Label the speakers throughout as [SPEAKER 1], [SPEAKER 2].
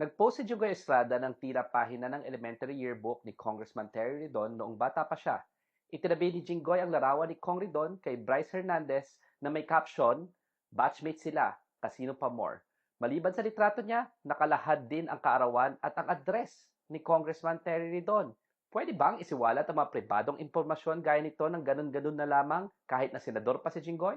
[SPEAKER 1] Nag-post si Junggoy Estrada ng tira pahina ng elementary yearbook ni Congressman Terry Ridon noong bata pa siya. Itinabi ni Jinggoy ang larawan ni Kong Ridon kay Bryce Hernandez na may caption, "Batchmate sila, kasino pa more." Maliban sa litrato niya, nakalahad din ang kaarawan at ang address ni Congressman Terry Ridon. Pwede bang isiwalat ang mga pribadong impormasyon gaya nito ng ganun-ganun na lamang kahit na senador pa si Jinggoy?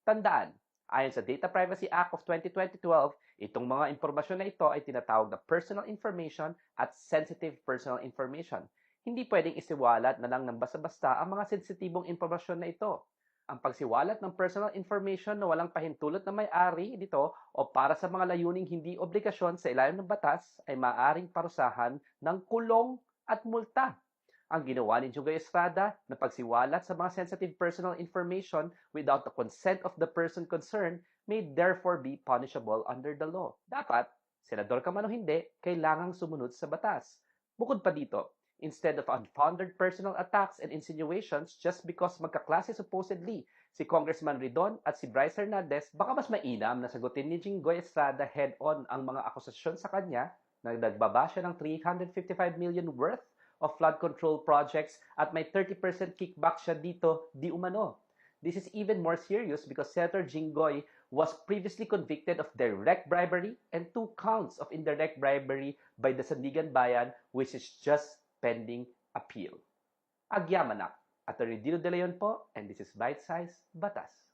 [SPEAKER 1] Tandaan, ayon sa Data Privacy Act of 2012, itong mga impormasyon na ito ay tinatawag na personal information at sensitive personal information. Hindi pwedeng isiwalat na lang ng basta-basta ang mga sensitibong impormasyon na ito. Ang pagsiwalat ng personal information na walang pahintulot na may-ari nito o para sa mga layuning hindi obligasyon sa ilalim ng batas ay maaaring parusahan ng kulong at multa. Ang ginawa ni Jungay Estrada na pagsiwalat sa mga sensitive personal information without the consent of the person concerned may therefore be punishable under the law. Dapat, senador ka man o hindi, kailangang sumunod sa batas. Bukod pa dito, instead of unfounded personal attacks and insinuations just because magkaklase supposedly si Congressman Ridon at si Bryce Hernandez, baka mas mainam na sagutin ni Jinggoy Estrada head-on ang mga akusasyon sa kanya na nagbaba siya ng 355 million worth of flood control projects at may 30% kickback siya dito di umano. This is even more serious because Senator Jinggoy was previously convicted of direct bribery and 2 counts of indirect bribery by the Sandigan Bayan, which is just pending appeal. Agyamanak, Attorney Dino De Leon po, and this is Bite Size Batas.